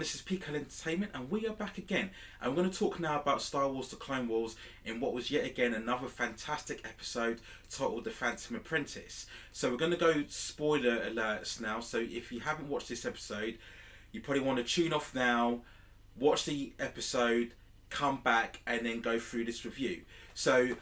this is Peak Entertainment and we are back again. And we're going to talk now about Star Wars The Clone Wars in what was yet again another fantastic episode titled The Phantom Apprentice. So we're going to go spoiler alerts now, so if you haven't watched this episode, you probably want to tune off now, watch the episode, come back and then go through this review. So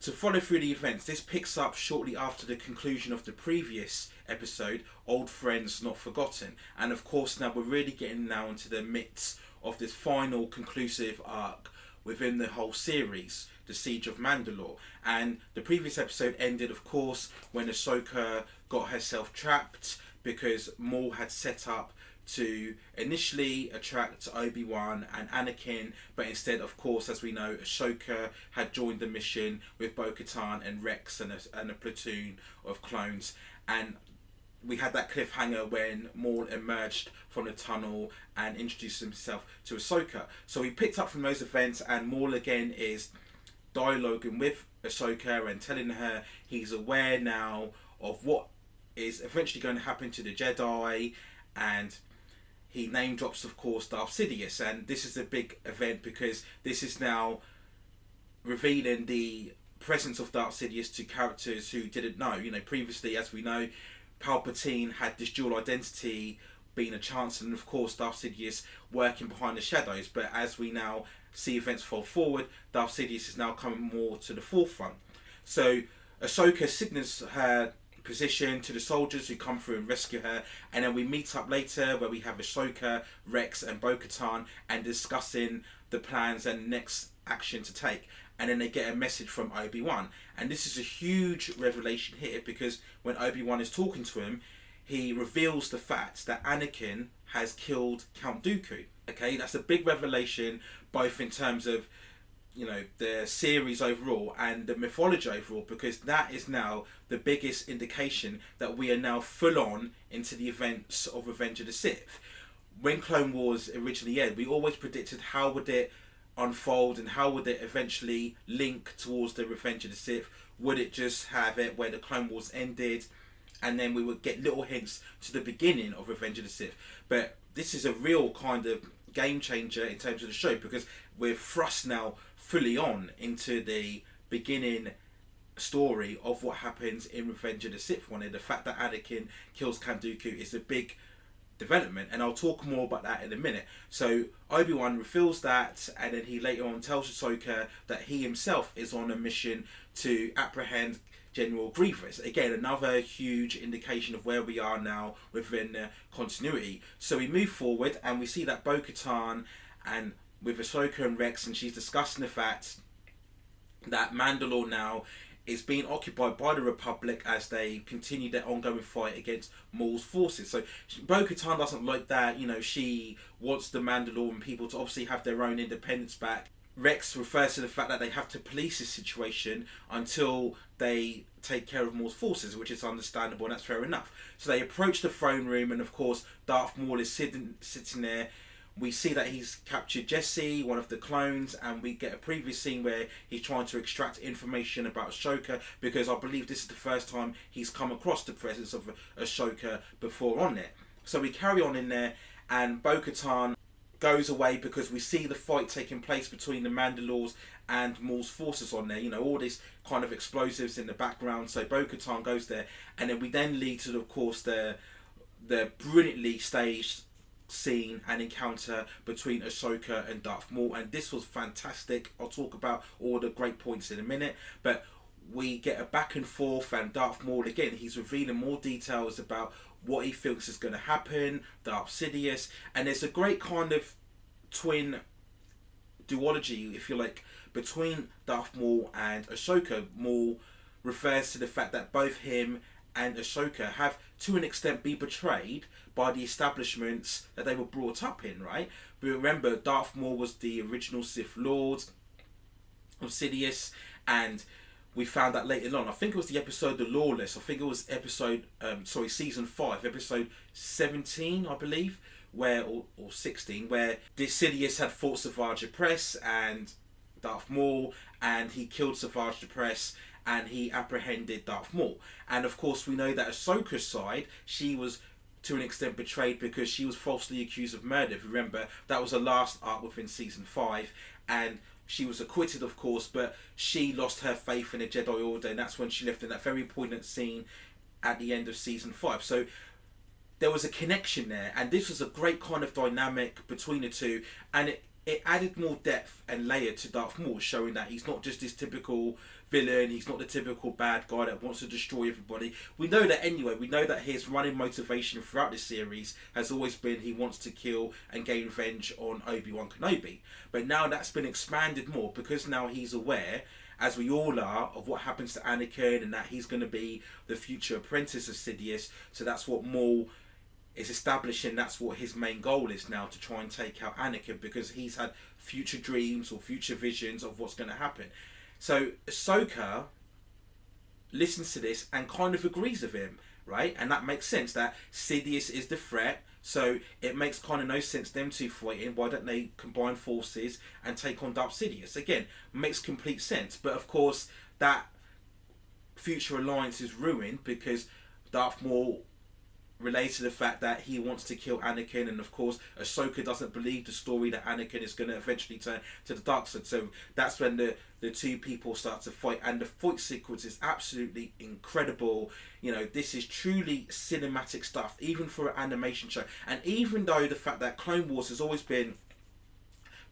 to follow through the events, this picks up shortly after the conclusion of the previous episode, Old Friends Not Forgotten. And of course now we're really getting now into the midst of this final conclusive arc within the whole series, the Siege of Mandalore. And the previous episode ended, of course, when Ahsoka got herself trapped because Maul had set up to initially attract Obi-Wan and Anakin, but instead, of course, as we know, Ahsoka had joined the mission with Bo-Katan and Rex and a platoon of clones. And we had that cliffhanger when Maul emerged from the tunnel and introduced himself to Ahsoka. So we picked up from those events, and Maul again is dialoguing with Ahsoka and telling her he's aware now of what is eventually going to happen to the Jedi, and he name drops, of course, Darth Sidious. And this is a big event because this is now revealing the presence of Darth Sidious to characters who didn't know. You know, previously, as we know, Palpatine had this dual identity, being a Chancellor, and of course Darth Sidious working behind the shadows. But as we now see events fold forward, Darth Sidious is now coming more to the forefront. So Ahsoka signals her position to the soldiers who come through and rescue her, and then we meet up later where we have Ahsoka, Rex and Bo-Katan and discussing the plans and next action to take. And then they get a message from Obi-Wan, and this is a huge revelation here because when Obi-Wan is talking to him, he reveals the fact that Anakin has killed Count Dooku. Okay, that's a big revelation, both in terms of, you know, the series overall and the mythology overall, because that is now the biggest indication that we are now full on into the events of Revenge of the Sith. When Clone Wars originally aired, we always predicted how would it unfold and how would it eventually link towards the Revenge of the Sith. Would it just have it where the Clone Wars ended and then we would get little hints to the beginning of Revenge of the Sith? But this is a real kind of game changer in terms of the show because we're thrust now fully on into the beginning story of what happens in Revenge of the Sith one, and the fact that Anakin kills Count Dooku is a big development, and I'll talk more about that in a minute. So Obi-Wan reveals that, and then he later on tells Ahsoka that he himself is on a mission to apprehend General Grievous. Again, another huge indication of where we are now within the continuity. So we move forward and we see that Bo-Katan and with Ahsoka and Rex, and she's discussing the fact that Mandalore now is being occupied by the Republic as they continue their ongoing fight against Maul's forces. So Bo-Katan doesn't like that. You know, she wants the Mandalorian people to obviously have their own independence back. Rex refers to the fact that they have to police this situation until they take care of Maul's forces, which is understandable and that's fair enough. So they approach the throne room, and of course Darth Maul is sitting there. We see that he's captured Jesse, one of the clones, and we get a previous scene where he's trying to extract information about Ahsoka, because I believe this is the first time he's come across the presence of Ahsoka before on it. So we carry on in there, and Bo-Katan goes away because we see the fight taking place between the Mandalores and Maul's forces on there. You know, all these kind of explosives in the background. So Bo-Katan goes there, and then we then lead to, of course, the brilliantly staged scene and encounter between Ahsoka and Darth Maul, and this was fantastic. I'll talk about all the great points in a minute, but we get a back and forth, and Darth Maul again, he's revealing more details about what he thinks is going to happen, Darth Sidious, and there's a great kind of twin duology, if you like, between Darth Maul and Ahsoka. Maul refers to the fact that both him and Ahsoka have to an extent been betrayed by the establishments that they were brought up in, right? But remember, Darth Maul was the original Sith Lord of Sidious, and we found that later on. I think it was the episode The Lawless. I think it was season 5, episode 17, I believe, or 16, where Sidious had fought Savage Opress and Darth Maul, and he killed Savage Opress, and he apprehended Darth Maul. And of course we know that Ahsoka's side, she was to an extent betrayed because she was falsely accused of murder. If you remember, that was the last arc within season 5, and she was acquitted, of course, but she lost her faith in the Jedi Order, and that's when she left in that very poignant scene at the end of season 5. So there was a connection there, and this was a great kind of dynamic between the two, and it added more depth and layer to Darth Maul, showing that he's not just this typical villain, he's not the typical bad guy that wants to destroy everybody. We know that anyway. We know that his running motivation throughout the series has always been he wants to kill and gain revenge on Obi-Wan Kenobi. But now that's been expanded more, because now he's aware, as we all are, of what happens to Anakin, and that he's going to be the future apprentice of Sidious. So that's what Maul is establishing. That's what his main goal is now, to try and take out Anakin, because he's had future dreams or future visions of what's going to happen. So Ahsoka listens to this and kind of agrees with him, right? And that makes sense, that Sidious is the threat, so it makes kind of no sense them two fighting. Why don't they combine forces and take on Darth Sidious? Again, makes complete sense. But of course, that future alliance is ruined because Darth Maul relates to the fact that he wants to kill Anakin, and of course Ahsoka doesn't believe the story that Anakin is going to eventually turn to the dark side. So that's when the two people start to fight, and the fight sequence is absolutely incredible. You know, this is truly cinematic stuff, even for an animation show. And even though the fact that Clone Wars has always been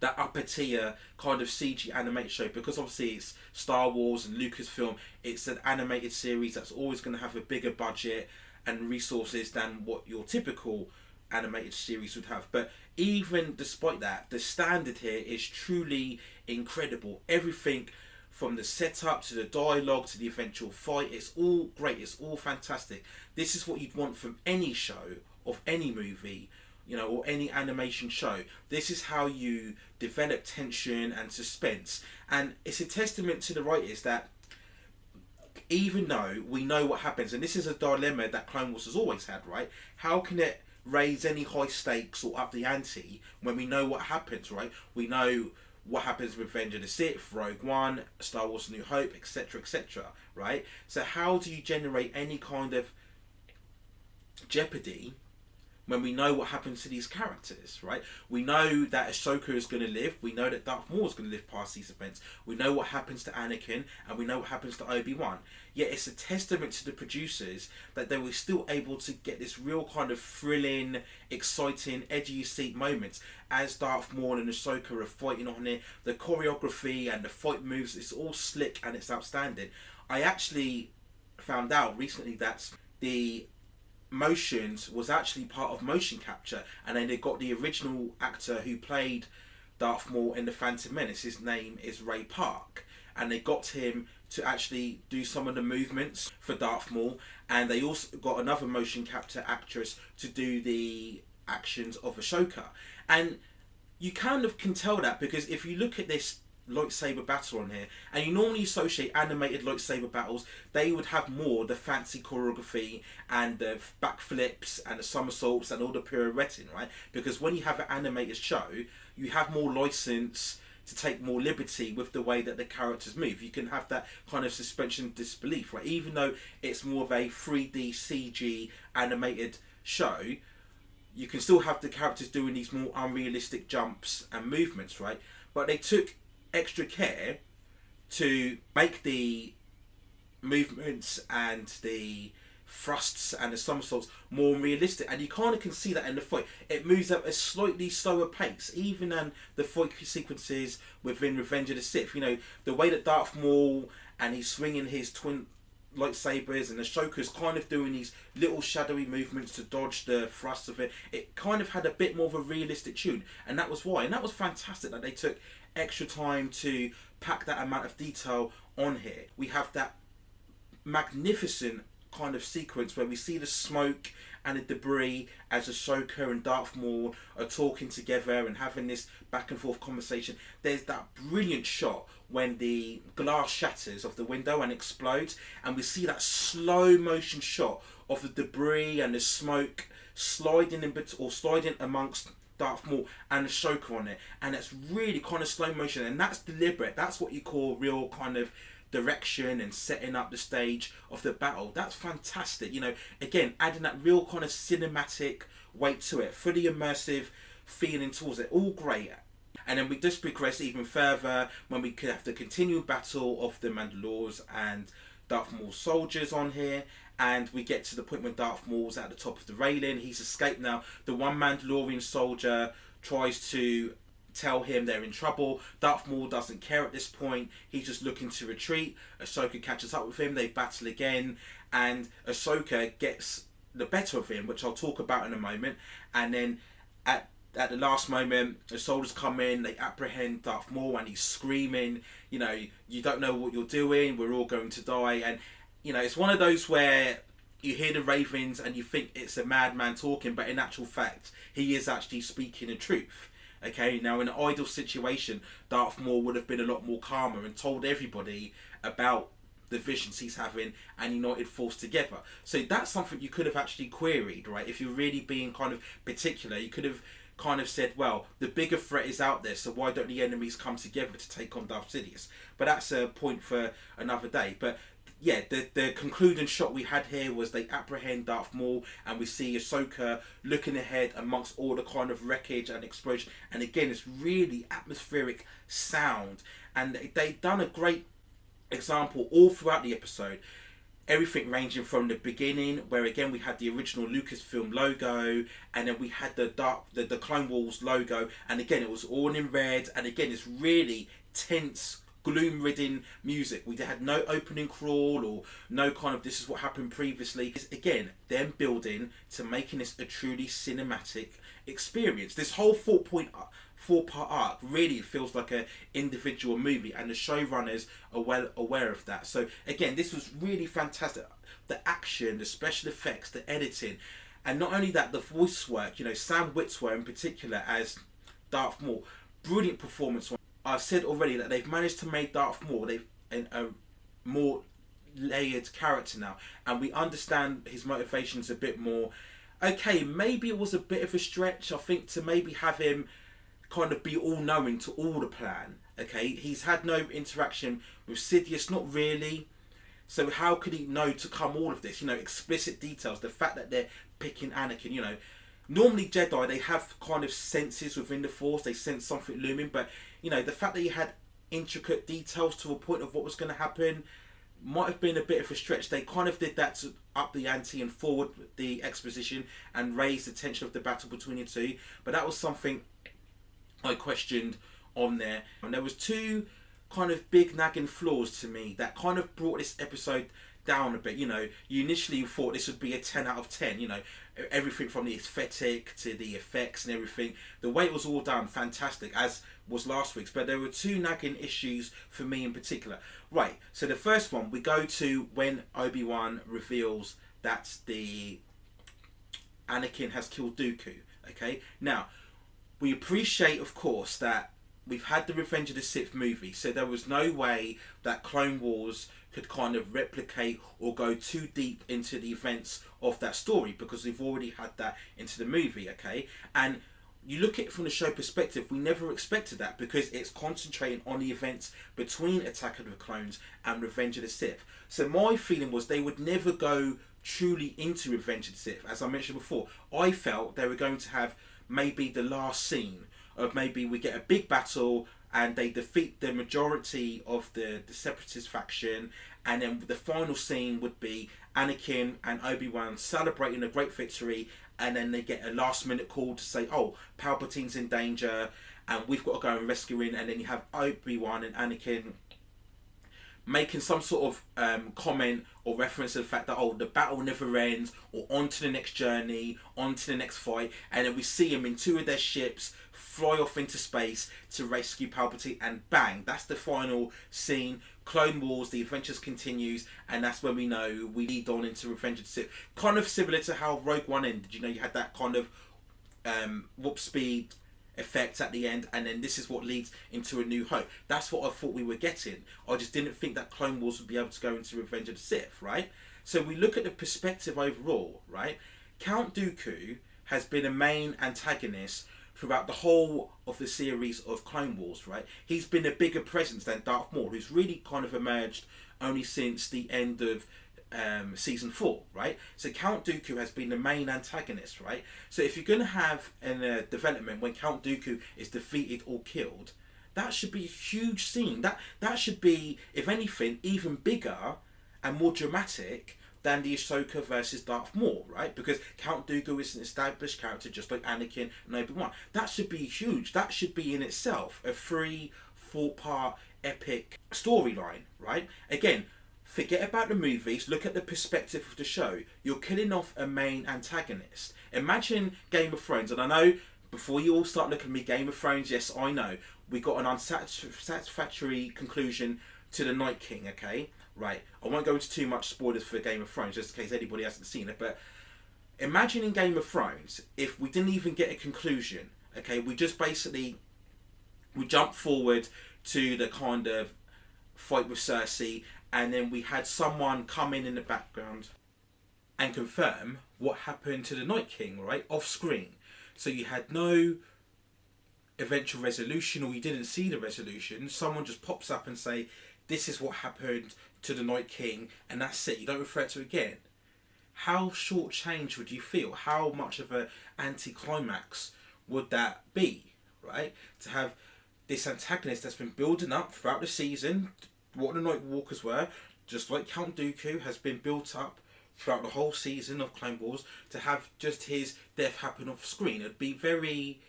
that upper tier kind of CG animated show, because obviously it's Star Wars and Lucasfilm, it's an animated series that's always going to have a bigger budget and resources than what your typical animated series would have. But even despite that, the standard here is truly incredible. Everything from the setup to the dialogue to the eventual fight, it's all great, it's all fantastic. This is what you'd want from any show, of any movie, you know, or any animation show. This is how you develop tension and suspense. And it's a testament to the writers that even though we know what happens, and this is a dilemma that Clone Wars has always had, right? How can it raise any high stakes or up the ante when we know what happens, right? We know what happens with Revenge of the Sith, Rogue One, Star Wars New Hope, etc., etc., right? So how do you generate any kind of jeopardy when we know what happens to these characters, right? We know that Ahsoka is going to live. We know that Darth Maul is going to live past these events. We know what happens to Anakin, and we know what happens to Obi-Wan. Yet it's a testament to the producers that they were still able to get this real kind of thrilling, exciting, edgy seat moments as Darth Maul and Ahsoka are fighting on it. The choreography and the fight moves, it's all slick and it's outstanding. I actually found out recently that the motions was actually part of motion capture, and then they got the original actor who played Darth Maul in The Phantom Menace, his name is Ray Park, and they got him to actually do some of the movements for Darth Maul, and they also got another motion capture actress to do the actions of Ahsoka. And you kind of can tell that, because if you look at this lightsaber battle on here, and you normally associate animated lightsaber battles, they would have more the fancy choreography and the backflips and the somersaults and all the pirouetting, right? Because when you have an animated show, you have more license to take more liberty with the way that the characters move. You can have that kind of suspension of disbelief, right? Even though it's more of a 3D CG animated show, you can still have the characters doing these more unrealistic jumps and movements, right? But they took extra care to make the movements and the thrusts and the somersaults more realistic, and you kind of can see that in the fight. It moves at a slightly slower pace, even than the fight sequences within Revenge of the Sith. You know, the way that Darth Maul and he's swinging his twin lightsabers, and Ahsoka's kind of doing these little shadowy movements to dodge the thrusts of it. It kind of had a bit more of a realistic tune, and that was why. And that was fantastic that they took extra time to pack that amount of detail on here. We have that magnificent kind of sequence where we see the smoke and the debris as Ahsoka and Darth Maul are talking together and having this back and forth conversation. There's that brilliant shot when the glass shatters of the window and explodes, and we see that slow motion shot of the debris and the smoke sliding sliding amongst Darth Maul and Ahsoka on it, and it's really kind of slow motion, and that's deliberate. That's what you call real kind of direction and setting up the stage of the battle. That's fantastic. You know, again, adding that real kind of cinematic weight to it, fully immersive feeling towards it. All great. And then we just progress even further when we could have the continued battle of the Mandalores and Darth Maul's soldiers on here. And we get to the point when Darth Maul's at the top of the railing. He's escaped now. The one Mandalorian soldier tries to tell him they're in trouble. Darth Maul doesn't care at this point. He's just looking to retreat. Ahsoka catches up with him. They battle again. And Ahsoka gets the better of him, which I'll talk about in a moment. And then at the last moment, the soldiers come in, they apprehend Darth Maul, and he's screaming, you know, you don't know what you're doing, we're all going to die. And, you know, it's one of those where you hear the ravens and you think it's a madman talking, but in actual fact, he is actually speaking the truth. Okay, now in an ideal situation, Darth Maul would have been a lot more calmer and told everybody about the visions he's having and united force together. So that's something you could have actually queried, right? If you're really being kind of particular, you could have kind of said, well, the bigger threat is out there, so why don't the enemies come together to take on Darth Sidious? But that's a point for another day. But yeah, the concluding shot we had here was they apprehend Darth Maul, and we see Ahsoka looking ahead amongst all the kind of wreckage and explosion. And again, it's really atmospheric sound, and they've done a great example all throughout the episode. Everything ranging from the beginning, where again we had the original Lucasfilm logo, and then we had the Clone Wars logo, and again it was all in red, and again it's really tense, gloom-ridden music. We had no opening crawl or no kind of this is what happened previously. It's, again, them building to making this a truly cinematic experience. This whole four-part arc really feels like an individual movie, and the showrunners are well aware of that. So again, this was really fantastic. The action, the special effects, the editing, and not only that, the voice work. You know, Sam Witwer in particular as Darth Maul, brilliant performance. I've said already that they've managed to make Darth Maul a more layered character now, and we understand his motivations a bit more. Okay, maybe it was a bit of a stretch, I think, to maybe have him kind of be all-knowing to all the plan. Okay, he's had no interaction with Sidious, not really. So how could he know to come all of this? You know, explicit details, the fact that they're picking Anakin, you know. Normally Jedi, they have kind of senses within the Force, they sense something looming, but, you know, the fact that he had intricate details to a point of what was going to happen might have been a bit of a stretch. They kind of did that to up the ante and forward the exposition and raise the tension of the battle between the two, but that was something I questioned on there. And there was two kind of big nagging flaws to me that kind of brought this episode down a bit. You know, you initially thought this would be a 10 out of 10, you know, everything from the aesthetic to the effects and everything. The way it was all done, fantastic, as was last week's. But there were two nagging issues for me in particular. Right, so the first one, we go to when Obi-Wan reveals that the Anakin has killed Dooku. Okay, now, we appreciate, of course, that we've had the Revenge of the Sith movie, so there was no way that Clone Wars could kind of replicate or go too deep into the events of that story, because we've already had that into the movie, okay? And you look at it from the show perspective, we never expected that, because it's concentrating on the events between Attack of the Clones and Revenge of the Sith. So my feeling was they would never go truly into Revenge of the Sith. As I mentioned before, I felt they were going to have maybe the last scene of maybe we get a big battle and they defeat the majority of the Separatist faction, and then the final scene would be Anakin and Obi-Wan celebrating a great victory, and then they get a last minute call to say, oh, Palpatine's in danger and we've got to go and rescue him, and then you have Obi-Wan and Anakin making some sort of comment or reference to the fact that, oh, the battle never ends, or on to the next journey, on to the next fight, and then we see them in two of their ships fly off into space to rescue Palpatine, and bang, that's the final scene. Clone Wars, the adventures continues, and that's when we know we lead on into Revenge of the Sith. Kind of similar to how Rogue One ended, you know, you had that kind of warp speed effect at the end, and then this is what leads into A New Hope. That's what I thought we were getting. I just didn't think that Clone Wars would be able to go into Revenge of the Sith, right? So we look at the perspective overall, right? Count Dooku has been a main antagonist throughout the whole of the series of Clone Wars, right? He's been a bigger presence than Darth Maul, who's really kind of emerged only since the end of season 4, right? So Count Dooku has been the main antagonist, right? So if you're going to have a development when Count Dooku is defeated or killed, that should be a huge scene. That should be, if anything, even bigger and more dramatic than the Ahsoka versus Darth Maul, right? Because Count Dooku is an established character just like Anakin and Obi-Wan. That should be huge. That should be in itself a 3-4-part epic storyline, right? Again, forget about the movies, look at the perspective of the show. You're killing off a main antagonist. Imagine Game of Thrones, and I know before you all start looking at me, Game of Thrones, yes, I know, we got an unsatisfactory conclusion to the Night King, okay? Right, I won't go into too much spoilers for Game of Thrones, just in case anybody hasn't seen it, but imagine in Game of Thrones, if we didn't even get a conclusion, okay, we just basically, we jump forward to the kind of fight with Cersei, and then we had someone come in the background and confirm what happened to the Night King, right, off screen. So you had no eventual resolution, or you didn't see the resolution. Someone just pops up and say, this is what happened to the Night King, and that's it. You don't refer to it again. How short-changed would you feel? How much of an anticlimax would that be, right? To have this antagonist that's been building up throughout the season, what the Night Walkers were, just like Count Dooku has been built up throughout the whole season of Clone Wars, to have just his death happen off screen. It'd be very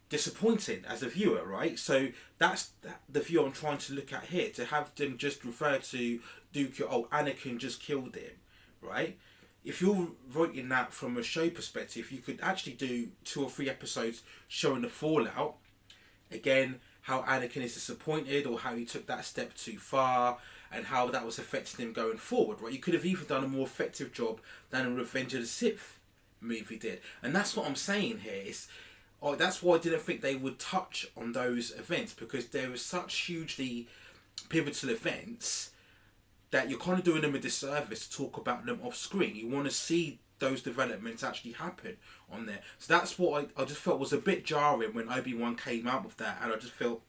disappointing as a viewer, right? So that's the view I'm trying to look at here, to have them just refer to Dooku, oh, Anakin just killed him, right? If you're writing that from a show perspective, you could actually do 2 or 3 episodes showing the fallout. Again, how Anakin is disappointed, or how he took that step too far, and how that was affecting him going forward, right? You could have even done a more effective job than a Revenge of the Sith movie did. And that's what I'm saying here. That's why I didn't think they would touch on those events, because there were such hugely pivotal events that you're kind of doing them a disservice to talk about them off screen. You want to see those developments actually happen on there. So that's what I just felt was a bit jarring when Obi-Wan came out with that. And I just felt,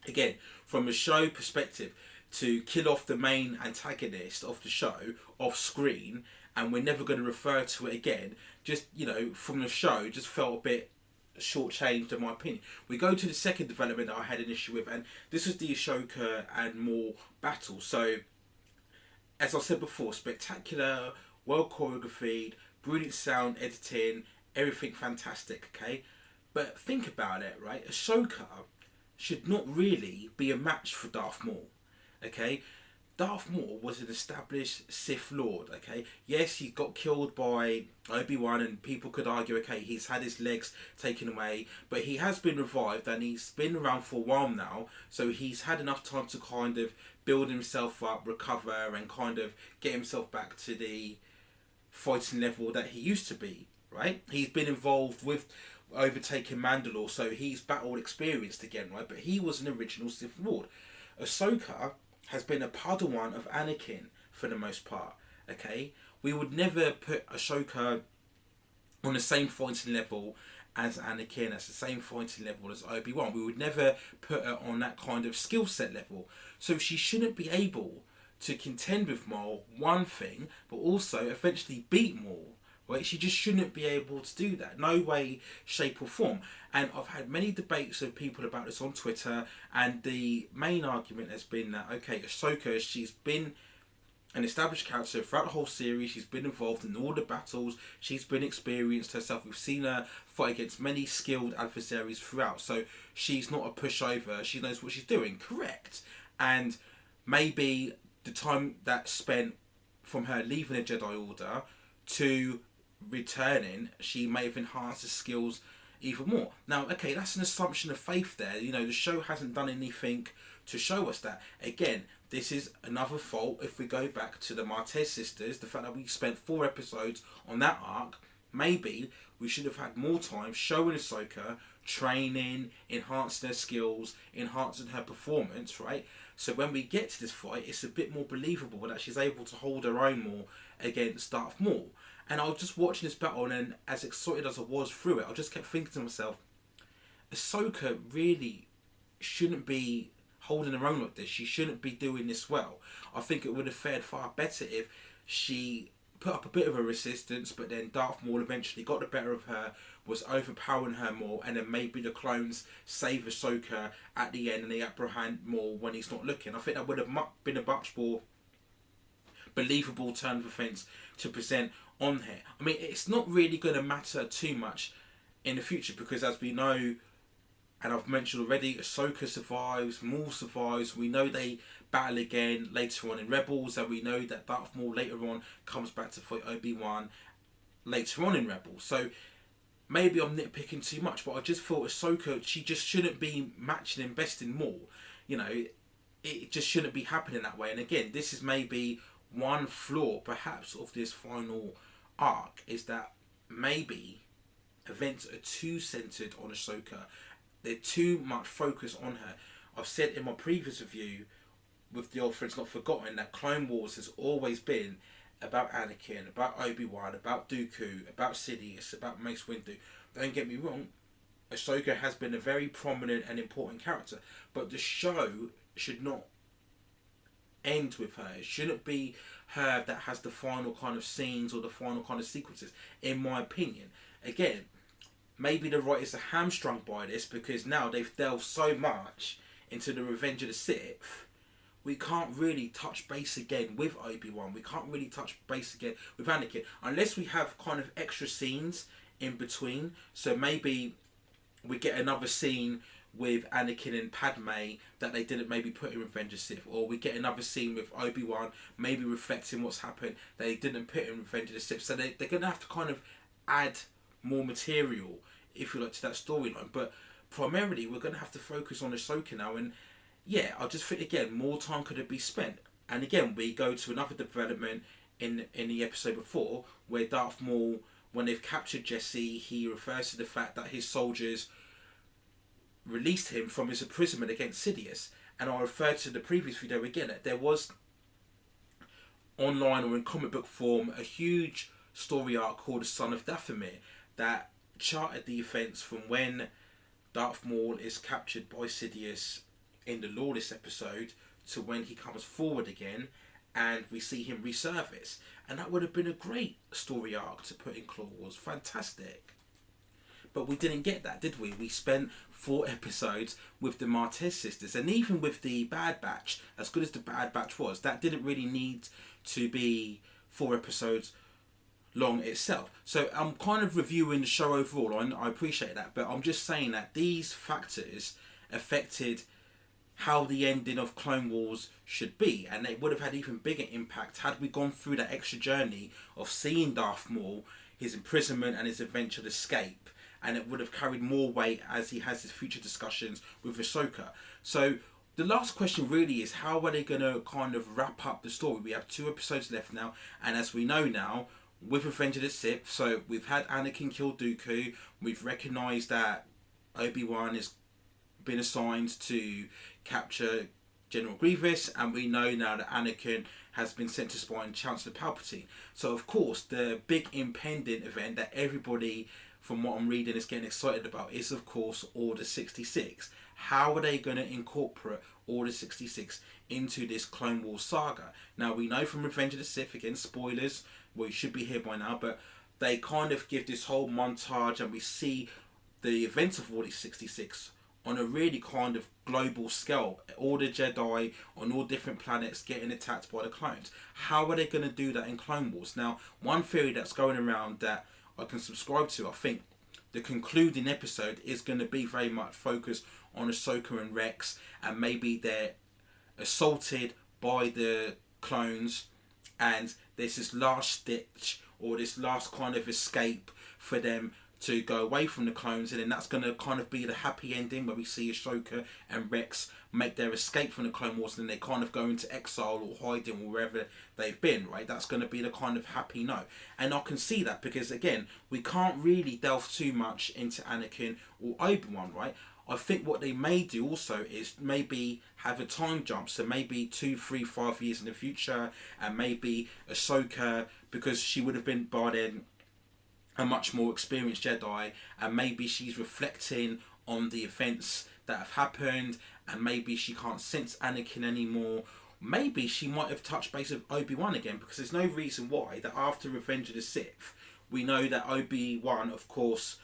again, from a show perspective, to kill off the main antagonist of the show off screen, and we're never going to refer to it again, just, you know, from the show, just felt a bit shortchanged in my opinion. We go to the second development that I had an issue with, and this was the Ahsoka and Maul battle. So, as I said before, spectacular, well choreographed, brilliant sound, editing, everything fantastic, okay? But think about it, right? Ahsoka should not really be a match for Darth Maul, okay? Darth Maul was an established Sith Lord, okay? Yes, he got killed by Obi-Wan, and people could argue, okay, he's had his legs taken away, but he has been revived, and he's been around for a while now, so he's had enough time to kind of build himself up, recover, and kind of get himself back to the fighting level that he used to be, right? He's been involved with overtaking Mandalore, so he's battle experienced again, right? But he was an original Sith Lord. Ahsoka has been a Padawan of Anakin for the most part, okay? We would never put Ahsoka on the same fighting level as Anakin, as the same fighting level as Obi-Wan. We would never put her on that kind of skill set level. So she shouldn't be able to contend with Maul, one thing, but also eventually beat Maul, right? She just shouldn't be able to do that. No way, shape or form. And I've had many debates with people about this on Twitter, and the main argument has been that, okay, Ahsoka, she's been an established character throughout the whole series. She's been involved in all the battles. She's been experienced herself. We've seen her fight against many skilled adversaries throughout. So she's not a pushover. She knows what she's doing. Correct. And maybe the time that's spent from her leaving the Jedi Order to returning, she may have enhanced her skills even more. Now, okay, that's an assumption of faith there. You know, the show hasn't done anything to show us that. Again, this is another fault if we go back to the Martez sisters, the fact that we spent 4 episodes on that arc. Maybe we should have had more time showing Ahsoka training, enhancing her skills, enhancing her performance, right? So when we get to this fight, it's a bit more believable that she's able to hold her own more against Darth Maul. And I was just watching this battle, and as excited as I was through it, I just kept thinking to myself, Ahsoka really shouldn't be holding her own like this. She shouldn't be doing this well. I think it would have fared far better if she put up a bit of a resistance, but then Darth Maul eventually got the better of her, was overpowering her more, and then maybe the clones save Ahsoka at the end and they apprehend Maul when he's not looking. I think that would have been a much more believable turn of events to present on here. I mean, it's not really going to matter too much in the future because, as we know, and I've mentioned already, Ahsoka survives, Maul survives. We know they battle again later on in Rebels, and we know that Darth Maul later on comes back to fight Obi-Wan later on in Rebels. So maybe I'm nitpicking too much, but I just thought Ahsoka, she just shouldn't be matching and besting Maul. You know, it just shouldn't be happening that way. And again, this is maybe one flaw perhaps of this final arc, is that maybe events are too centered on Ahsoka. They're too much focus on her. I've said in my previous review with The Old Friends Not Forgotten that Clone Wars has always been about Anakin, about Obi-Wan, about Dooku, about Sidious, about Mace Windu. Don't get me wrong, Ahsoka has been a very prominent and important character, but the show should not end with her. It shouldn't be her that has the final kind of scenes or the final kind of sequences, in my opinion. Again, maybe the writers are hamstrung by this because now they've delved so much into the Revenge of the Sith. We can't really touch base again with Obi-Wan. We can't really touch base again with Anakin unless we have kind of extra scenes in between. So maybe we get another scene with Anakin and Padme that they didn't maybe put in Revenge of the Sith, or we get another scene with Obi-Wan maybe reflecting what's happened that they didn't put in Revenge of the Sith. So they're going to have to kind of add more material, if you like, to that storyline. But primarily we're going to have to focus on Ahsoka now, and yeah, I just think again more time could have been spent. And again, we go to another development in the episode before where Darth Maul, when they've captured Jesse, he refers to the fact that his soldiers released him from his imprisonment against Sidious. And I referred to the previous video again that there was online or in comic book form a huge story arc called The Son of Dathomir that charted the events from when Darth Maul is captured by Sidious in the Lawless episode to when he comes forward again and we see him resurface. And that would have been a great story arc to put in Clone Wars. Fantastic. But we didn't get that, did we? We spent 4 episodes with the Martez sisters, and even with the Bad Batch, as good as the Bad Batch was, that didn't really need to be 4 episodes long itself. So I'm kind of reviewing the show overall, and I appreciate that, but I'm just saying that these factors affected how the ending of Clone Wars should be, and it would have had even bigger impact had we gone through that extra journey of seeing Darth Maul, his imprisonment and his eventual escape, and it would have carried more weight as he has his future discussions with Ahsoka. So the last question really is, how are they going to kind of wrap up the story? We have 2 episodes left now, and as we know now, with Revenge of the Sith, so we've had Anakin kill Dooku, we've recognised that Obi-Wan has been assigned to capture General Grievous, and we know now that Anakin has been sent to spy on Chancellor Palpatine. So of course the big impending event that everybody from what I'm reading is getting excited about is of course Order 66. How are they going to incorporate Order 66 into this Clone Wars saga? Now we know from Revenge of the Sith, again spoilers, well you should be here by now, but they kind of give this whole montage and we see the events of Order 66 on a really kind of global scale. All the Jedi on all different planets getting attacked by the clones. How are they going to do that in Clone Wars? Now, one theory that's going around that I can subscribe to, I think the concluding episode is going to be very much focused on Ahsoka and Rex, and maybe they're assaulted by the clones and there's this last stitch or this last kind of escape for them to go away from the clones, and then that's going to kind of be the happy ending where we see Ahsoka and Rex make their escape from the Clone Wars, and then they kind of go into exile or hiding or wherever they've been, right? That's going to be the kind of happy note. And I can see that because, again, we can't really delve too much into Anakin or Obi-Wan, right? I think what they may do also is maybe have a time jump, so maybe 2, 3, 5 years in the future, and maybe Ahsoka, because she would have been by then a much more experienced Jedi, and maybe she's reflecting on the events that have happened, and maybe she can't sense Anakin anymore. Maybe she might have touched base with Obi-Wan again, because there's no reason why that after Revenge of the Sith, we know that Obi-Wan, of course,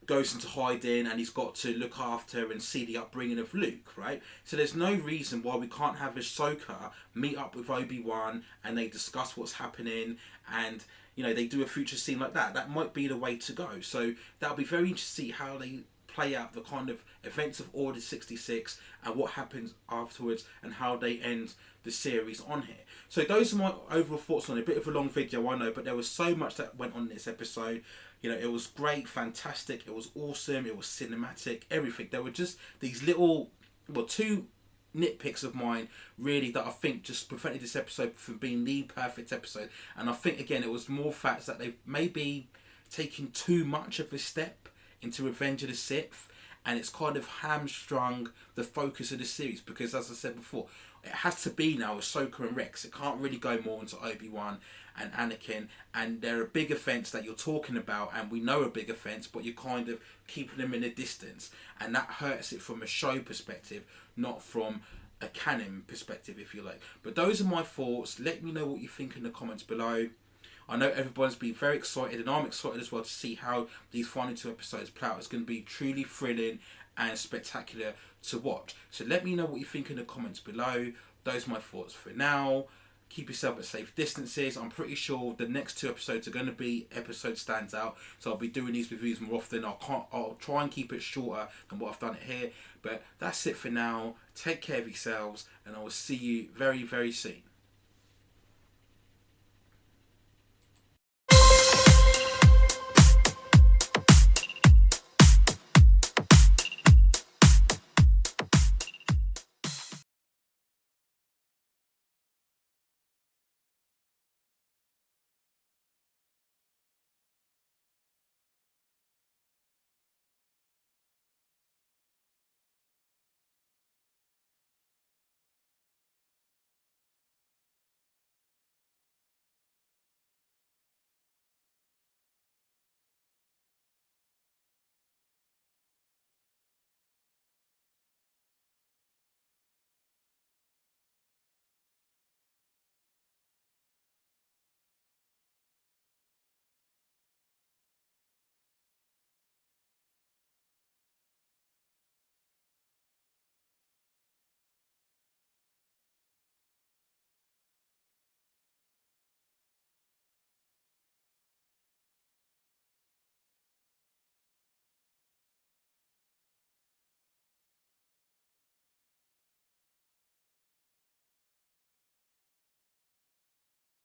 goes into hiding, and he's got to look after and see the upbringing of Luke, right? So there's no reason why we can't have Ahsoka meet up with Obi-Wan and they discuss what's happening, and they do a future scene like that. That might be the way to go. So that'll be very interesting to see how they play out the kind of events of Order 66 and what happens afterwards, and how they end the series on here. So those are my overall thoughts on it. A bit of a long video, I know, but there was so much that went on in this episode. It was great, fantastic, it was awesome, it was cinematic, everything. There were just these little, two nitpicks of mine, really, that I think just prevented this episode from being the perfect episode. And I think, again, it was more facts that they've maybe taken too much of a step into Revenge of the Sith, and it's kind of hamstrung the focus of the series, because, as I said before, it has to be now Ahsoka and Rex. It can't really go more into Obi-Wan and Anakin, and they're a big offence that you're talking about, and we know a big offence, but you're kind of keeping them in a distance, and that hurts it from a show perspective, not from a canon perspective, if you like. But those are my thoughts. Let me know what you think in the comments below. I know everyone's been very excited, and I'm excited as well to see how these final 2 episodes play out. It's going to be truly thrilling and spectacular to watch. So let me know what you think in the comments below. Those are my thoughts for now. Keep yourself at safe distances. I'm pretty sure the next 2 episodes are going to be episode Standout, so I'll be doing these reviews more often. I'll try and keep it shorter than what I've done it here. But that's it for now. Take care of yourselves, and I will see you very, very soon.